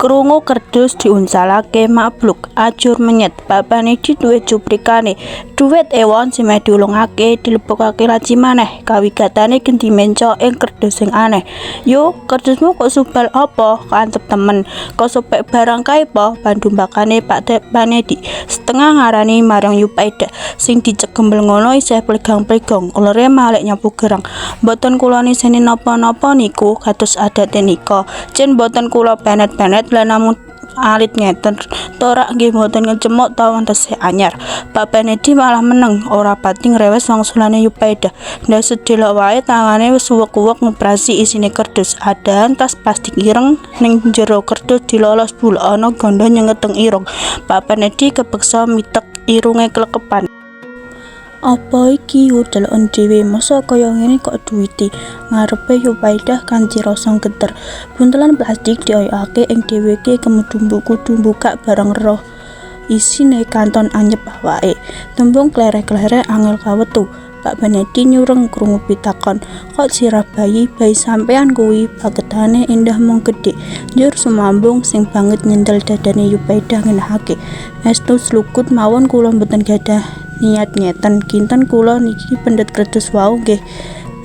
Krungu kerdus diuncalake mabluk ajur menyet babane duwe cuprikane duwit ewon sing diulungake dilebokake laci maneh kawigatane genti menco ing kerdus sing aneh. Yo kerdusmu kok subal apa kantep temen kok sopek barang kae po pandumbakane Pak Panedi setengah ngarani marang Yupaida sing dicegembel ngono isih plegang-plegong ulere malek nyapu gerang. Mboten kula niseni napa-napa niku kados adate nika jen mboten kula penet-penet lan namung alit ngeten torak nggih mboten ngecemuk ta wonten anyar. Pak Panedi malah meneng ora pati ngrewes wangsulane Yupaida. Ndak sedelok wae tangane wis uwek-uwek ngoperasi isine kerdus. Adahan tas plastik ireng ning jero kerdus dilolos bulak ana gondo nyengeteng irung. Pak Panedi kepeksa mitek irunge klekepan. Apa iki udelon dhewe masa kaya ngene kok duwite ngarepe Yupaida kanthi rasa geter. Buntelan plastik dioyokake ing dheweke kemudumbu kudu mbukak barang roh isine kanton anyep awake. Tembung klerek-klerek angel kawetu. Pak Panedi nyureng krungu pitakon, kok sirah bayi sampean kuwi pagetane indah mung gedhe. Njur sumambung sing banget nyendel dadane Yupaida ngenahake. Estu slukut mawon kula mboten gadah niat ngeten kinten kula niki pendet kerdus wau nggih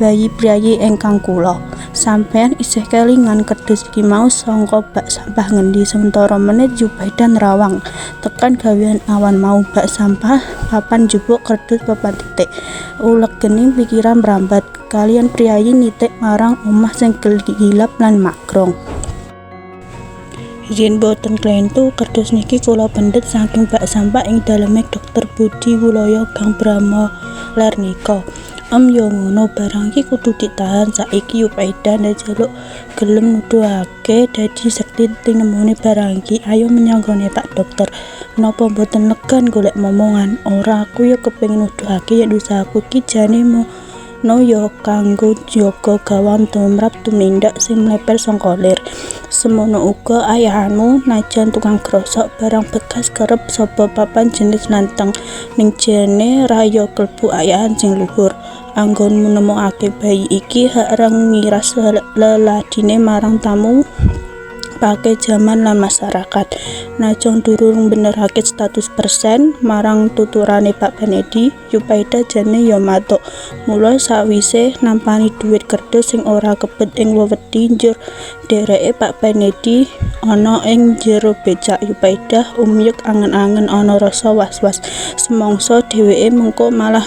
bayi priayi ingkang kula. Sampean isih kelingan kerdus iki mau sangka bak sampah ngendi sementara menit Yupaida nerawang tekan gawean awan mau bak sampah papan jupuk kerdus papan titik. Uleg gening pikiran merambat kalian priayi nitik marang omah sing gilap lan makrong. Yen boten klentu kerdus niki kula pendet saking bak sampah ing daleme Dr. Budi Wuloyo Gang Brahma ler nika. Yo ngono barang iki kudu ditahan saiki Yupaida njaluk gelem nuduhake dadi sekti tinemone barang iki. Ayo menyang gone Pak Dokter. Menapa mboten legan golek momongan? Ora aku yo kepengin nuduhake yen usahaku iki jane no yo kanggo jaga gawang tumrap tumindak sing mlepel saka lir. Semono uga ayahanmu najan tukang grosok barang bekas kerep sapa papan jenis nanteng ning jene raya klebu ayahan sing luhur. Anggonmu nemokake bayi iki hak rang ngiras leladine marang tamu pake jaman lan masyarakat. Najong durung benerake 100% marang tuturane Pak Panedi, Yupaida jane ya matuk. Mula sawise nampani dhuwit kerdus sing ora kebet ing wewedi njur dereke Pak Panedi ana ing jero becak. Yupaida umyuk angen-angen ana rasa was-was semangsa dheweke mengko malah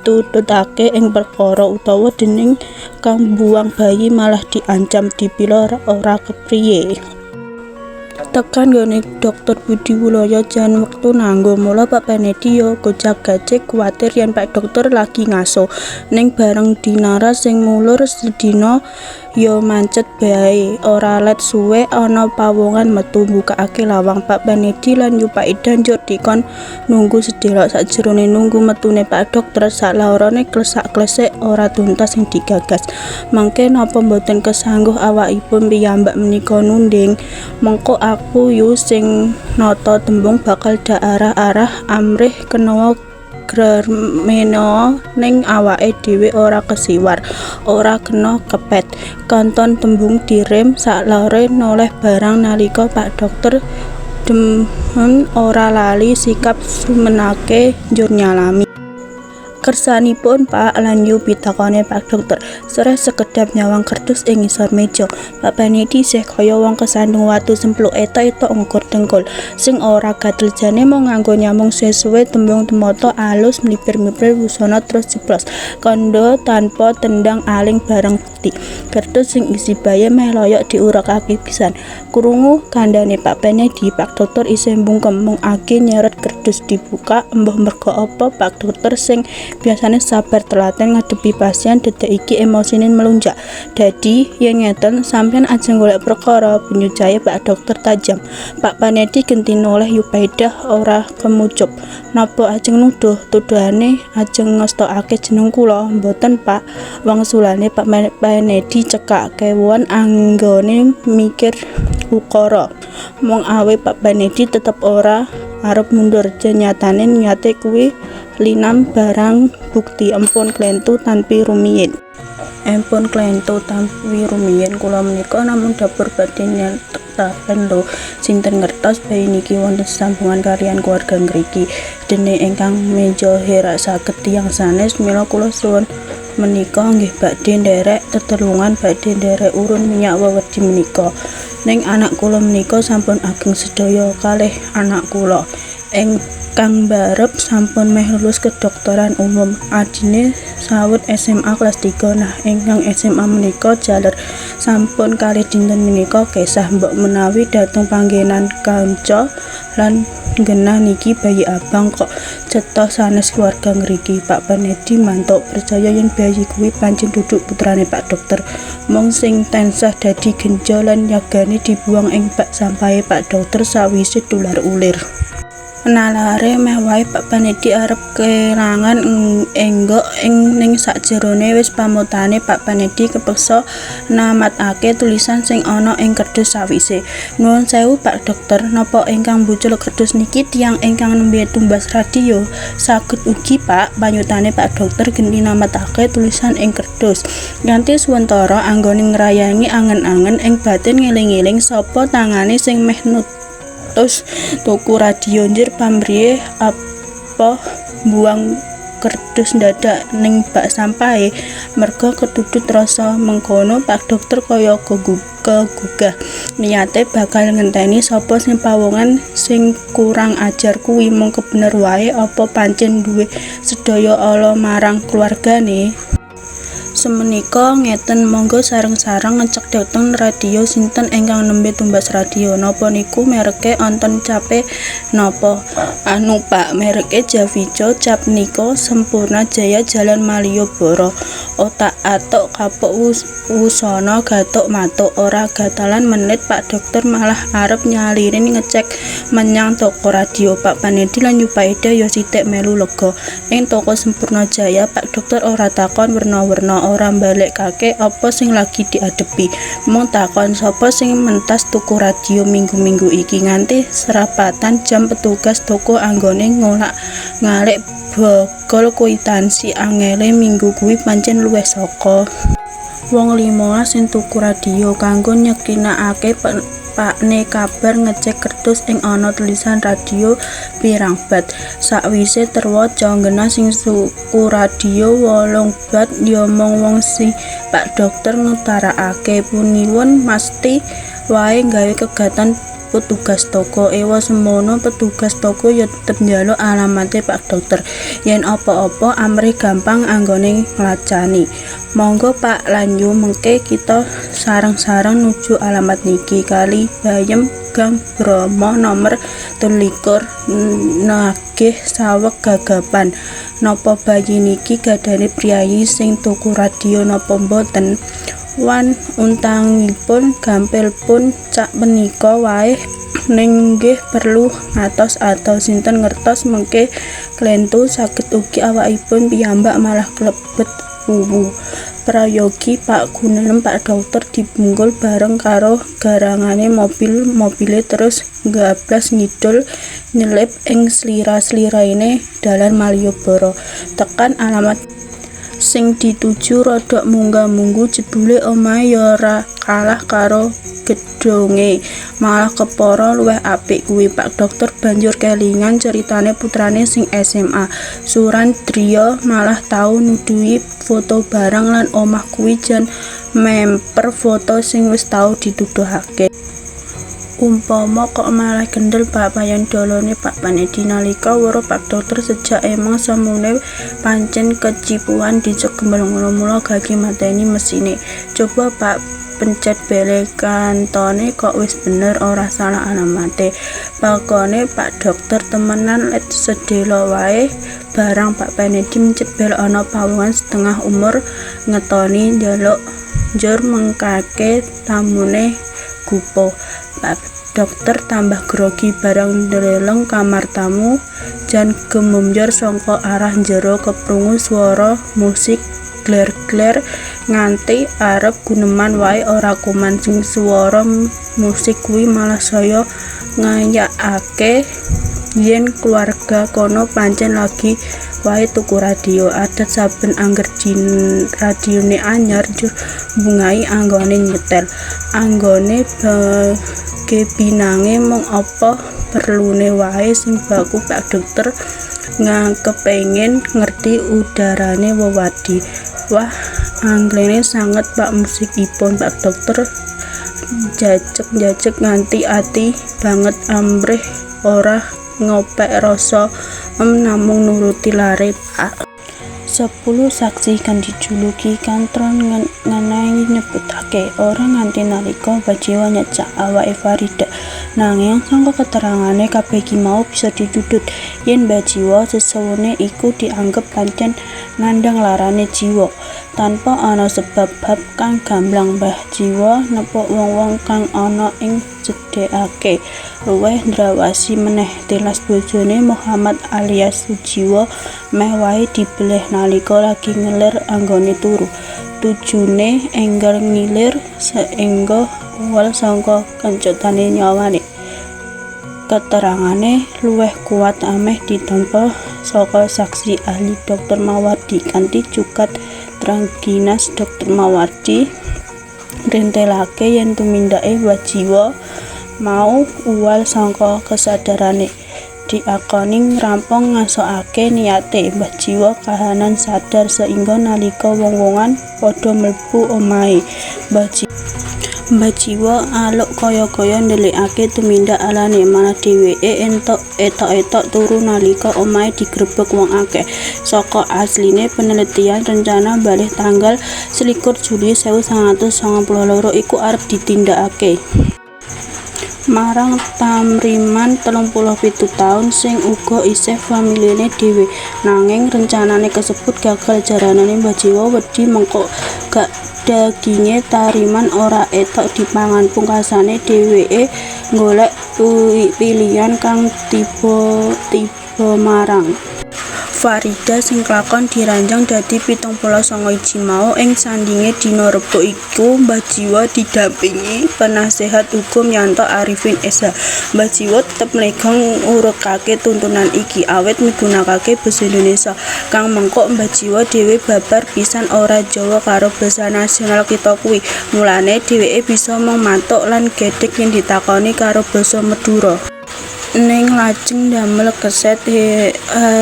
ditutake ing perkara utawa dening kang buang bayi malah diancam dipila ora kepriye. Tekan gone Dr. Budi Wuloyo jan wektu nanggo mula Pak Panedi yo gojag-gajig kuwatir yen Pak Dokter lagi ngaso ning bareng dinara sing mulur sedina yo mancet bae ora let suwe ana pawongan metu mbukake lawang. Pak Panedi lan Yupaida njur dikon nunggu sedelok sakjerone nunggu metune Pak Dokter saklaurane klesak-klesek ora tuntas sing digagas. Mangke napa mboten kesangguh awakipun piyambak menika nunding mengko aku yu sing nata tembung bakal daarah-arah amrih kena gremena ning awake dhewe ora kesiwar ora kena kepet kanton tembung direm saklare noleh barang nalika Pak Dokter demen ora lali sikap sumenake njur nyalami kersanipun Pak lan yu pitakone Pak Dokter sereh sekedap nyawang kerdus ing ngisor meja. Pak Panedi isih kaya wong kesandung watu sempluk eta-eta ngkur dengkul sing ora gatel jane mau nganggo nyambung suwe-suwe tembung temoto alus mlipir-mlipir busana terus jeblos kondo tanpa tendang aling bareng bukti. Kerdus sing isi bayi meh loyok diurekake pisan. Krungu kandhane Pak Panedi, Pak Dokter isih mbungkem mung age nyeret kerdus dibuka mbah merga apa Pak Dokter sing biasanya sabar telaten ngadepi pasien detik iki emosine melunjak. Dadi yen ngeten sampean ajeng golek perkara penyujae Pak Dokter tajam. Pak Panedi genti noleh Yupaida ora kemucup. Napa ajeng nuduh tuduhane ajeng ngestokake jeneng kula? Mboten Pak. Wangsulane Pak Panedi cekak kewon anggone mikir ukara. Mung awe Pak Panedi tetep ora arep mundur, nyatane niate kuwi linam barang bukti empun klentu tanpi rumiyin. Empun klentu tanpi rumiyin kula menika namung dapur badhe nyataken lho sinten ngertos bayi niki wonten sambungan kaliyan keluarga ngriki. Dene ingkang meja herak saged tiyang sanes mila kula suwun menika nggih badhe nderek tetulungan badhe nderek urun minyak wewedi menika. Ning anak kula menika sampun ageng sedaya kalih anak kula ingkang mbarep sampun meh lulus kedokteran umum. Adine sawet SMA kelas 3. Nah, ingkang SMA menika jaler sampun kalih dinten menika kesah mbok menawi dateng panggenan kanca lan genah niki bayi abang kok cetha sanes keluarga ngriki. Pak Panedi mantuk percaya yen bayi kuwi pancen duduk putrane Pak Dokter. Mung sing tansah dadi genja lan yagane dibuang ing bak sampahe Pak Dokter sawise tular ulir. Nalare meh wae Pak Panedi arep kelangan enggok ning sakjerone wis pamutane Pak Panedi kepeksa namatake tulisan sing ana ing kertas sawise. Nuwun sewu Pak Dokter, napa ingkang mbucul kertas niki tiyang ingkang nembe tumbas radio? Saged ugi Pak, panyutane Pak Dokter genti namatake tulisan ing kertas. Nganti suwentara anggone ngrayangi angen-angen ing batin ngeling-eling sapa tangane sing meh terus tuku radio njur pamrih apa buang kertas dadak ning bak sampahe merga ketutut rasa mengkono. Pak Dokter kaya kegugah niate bakal ngenteni sapa sing pawongan sing kurang ajar kuwi mung kebener wae apa pancen duwe sedaya ala marang keluargane. Semenika ngeten, monggo sareng-sareng ngecek dhateng radio sinten ingkang nembe tumbas radio. Napa niku mereke onten cape napa? Anu Pak, mereke Javico, cap nika Sempurna Jaya Jalan Malioboro. Otak atok kapok wusana gatuk matuk ora gatalan menit Pak Dokter malah arep nyalirin ngecek menyang toko radio. Pak Panedi lan Yupaida yo sithik melu lega. Ing toko Sempurna Jaya Pak Dokter ora takon werna-werna, ora mbalekake apa sing lagi diadepi, mung takon sapa sing mentas tuku radio minggu-minggu iki. Nganti serapatan jam petugas toko anggone ngolak-ngalik bokol kwitansi angele minggu kuwi pancen luwih saka wong 15 sing tuku radio kanggo nyekinakake pakne kabar ngecek kertas ing ana tulisan radio pirang bat. Sakwise terwaca genah sing tuku radio 8 bat diomong wong si Pak Dokter ngutarakake puniwun mesti wae gawe kegatan petugas toko. Ewa semono petugas toko ya tetep njaluk alamate Pak Dokter. Yen apa-apa amrih gampang anggone nglacani. Monggo Pak lanjut mengke kita sareng-sareng nuju alamat niki Kali Bayem Gang Bromo nomor 23 Nagih Saweg Gagapan. Napa bayi niki gadane priyayi sing tuku radio napa mboten? Wan untangipun gampil pun cak menika wae ning nggih perlu atos-atos sinten ngertos mengke klentu saged ugi awakipun piyambak malah klebet wuwu. Prayogi Pak Gunenem Pak Dokter dibunggul bareng karo garangane mobile terus ngablas ngidul nyelip ing slira-sliraine dalan Malioboro. Tekan alamat sing dituju rodok munggah-munggu jebule omahe ya ora kalah karo gedhonge, malah kepara luwih apik kuwi. Pak Dokter banjur kelingan ceritane putrane sing SMA. Suran Driya malah tau nuduhi foto barang lan omah kuwi jan memper foto sing wis tau dituduhake. Umpama kok malah kendel Pak payan dolone Pak Panedi nalika weruh Pak Dokter sejak emang semune pancen kecipuan dicek mula-mula gage mateni mesine. Coba Pak pencet bele kantone kok wis bener ora salah alamate. Pakone Pak Dokter temenan let sedelo wae barang Pak Panedi mencet bel ana pawongan setengah umur ngetoni njaluk njur mengkake tamune gupo. Pak Dokter tambah grogi barang ndeleng kamar tamu jan gemumjor sangka arah njero keprungu swara musik gler-gler nganti arep guneman wae ora kuman sing swara musik kuwi malah saya ngayakake yen keluarga kono pancen lagi wae tuku radio. Adat saben angger radione anyar njur bungai anggone nyetel. Anggone binange mung apa perlune wae sing baku Pak Dokter kepengin ngerti udarane Wewadi. Wah, anglene sanget Pak musikipun Pak Dokter jajek nganti ati banget amrih ora ngopek rasa namung nuruti lare Pak. 10 saksi kan dijuluki kantron ngenai nyebutake orang nganti nalika Bajiwa nyecak awake Farida, nanging sangka keterangane kabeh iki mau bisa didudut yen Bajiwa sesewene iku dianggep pancen nandhang larane jiwa tanpa ana sebab bab kang gamblang. Mbah Jiwa nepuk wong-wong kang ana ing jedhekake luwih ndrawasi meneh tilas bojone Muhammad alias Sujiwo meh wae dibeleh nalika lagi ngelir anggone turu. Tujune enggal ngilir saengga uwal sangka kencotane nyawane. Keterangane luwih kuat ameh ditampa saka saksi ahli Dr. Mawardi kanthi cukat Trangginas Dr. Mawardi rintelake yen tumindake Bajiwa mau uwal sangka kesadarane diakoni rampung ngasokake niate. Bajiwa kahanan sadar sehingga nalika wong-wongan padha mlebu omahe Bajiwa aluk kaya-kaya ndelikake tumindak alane, malah dheweke etok-etok turu nalika omahe digrebeg wong akeh. Saka asline penelitian rencana balik tanggal 21 Juli 1992 iku arep ditindakake marang Tamriman 37 taun sing uga isih familine dhewe, nanging rencanane kasebut gagal. Jaranane Bajiwa wedi mengko gak daginge Tariman ora etok dipangan. Pungkasane dheweke golek pilihan kang tiba marang Farida sing kelakon diranjang dadi 79 mau. Ing sandinge dina Rebo iku Bajiwa didampingi penasehat hukum Yanto Arifin SH. Bajiwa tetep mlegang ngurukake tuntunan iki awit migunakake basa Indonesia kang mengko Bajiwa dhewe babar pisan ora Jawa karo basa nasional kita kuwi. Mulane dheweke bisa mung mantuk lan gedhek yen ditakoni karo basa Madura. Ning lajeng damel keset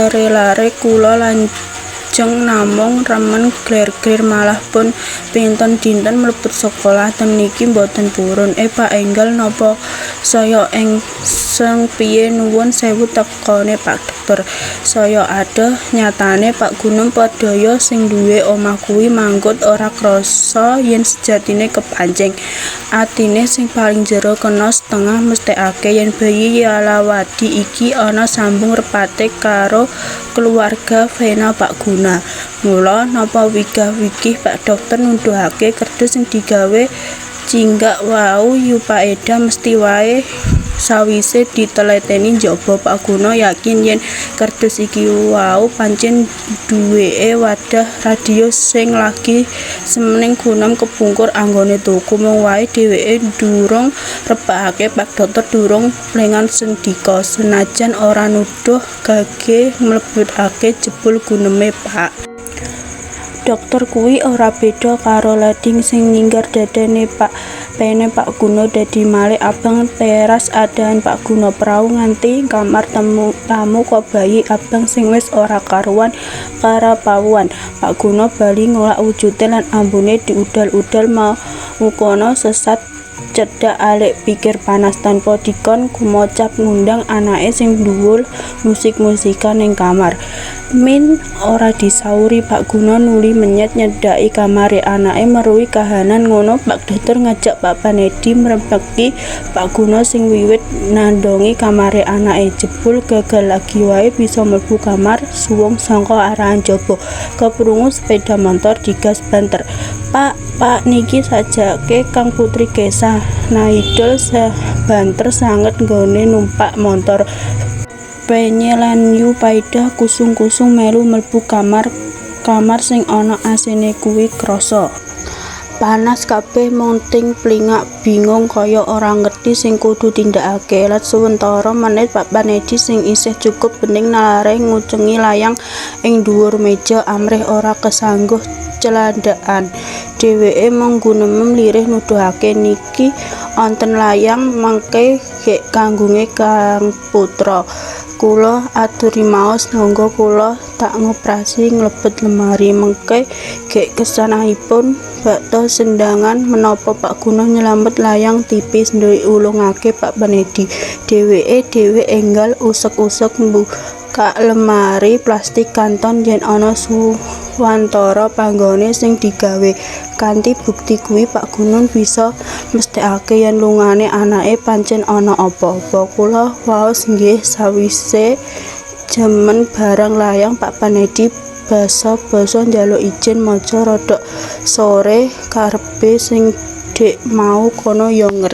relare kula lajeng namung remen gler-gler malah pun pinten dinten mlebet sekolah ten niki mboten purun. Pak enggal napa saya engseng piye nuwun sewu tekone Pak Dokter. Saya adoh nyatane Pak Gunung Padaya sing duwe omah kuwi manggut ora krasa yen sejatine kepancing. Atine sing paling jero kena setengah mesthekake yen bayi Yalawadi iki ana sambung repate karo keluarga Vena Pak Guna. Mula napa wigah-wigih Pak Dokter nuduhake kerdus sing digawe cinggak wau Yupaeda mesti wae sawise diteleteni njaba. Pak Guna yakin yen kerdus iki wau pancen duweke wadah radio sing lagi semening gunem kepungkur anggone tuku. Mung wae dheweke durung repakake Pak Dokter durung lengan sendika senajan ora nuduh gage mlebetake jebul guneme Pak Dokter kuwi ora beda karo leding sing nyinggar dadane pene Pak Guna dadi malih abang teras adahan Pak Guna prau nganti kamar tamu kok bayi abang sing wis ora karuan karapawuan. Pak Guna bali ngolak wujude lan ambune diudal-udal mau kono sesat cedak alik pikir panas tanpa dikon kumocap ngundang anake sing dhuwur musik-musikan ning kamar. Min ora disauri Pak Guna nuli menyet nyedaki kamare anake meruhi kahanan ngono. Pak Dokter ngajak Pak Panedi mrempeki Pak Guna sing wiwit nandongi kamare anake. Jebul gagal lagi wae bisa mlebu kamar suwung sangka arahan jaba. Keprungu sepeda motor digas banter. Pak niki sajake Kang Putri Kesah. Naidol banter sanget nggone numpak motor. Penye lan Yupaeda kusung-kusung melu mlebu kamar sing ana asine kuwi krasa. Panas kabeh monting plingak bingung kaya ora ngerti sing kudu tindakake. Lat suwentara menit Pak Panedi sing isih cukup bening nalare ngucengi layang ing dhuwur meja amrih ora kesangguh celandhaan. Dheweke mung gunemem lirih nuduhake niki onten layang mengke gek kanggunge Kang Putra. Kula aturi maos monggo kula tak ngoperasi nglebet lemari mengke gek kesanahipun bakta sendangan menapa Pak Gunoh nyelamet layang tipis ulungake Pak Panedi. Dheweke dhewe enggal usek-usek mbuka lemari plastik kanton yen ana suwantara panggone sing digawe. Kanthi bukti kuwi Pak Gunoh bisa mesthekake yen lungane anake pancen ana apa-apa. Kula waos nggih sawise jemen barang layang Pak Panedi basa-basa njaluk ijin maca rada sore karepe sing dek mau kono yo ngerti.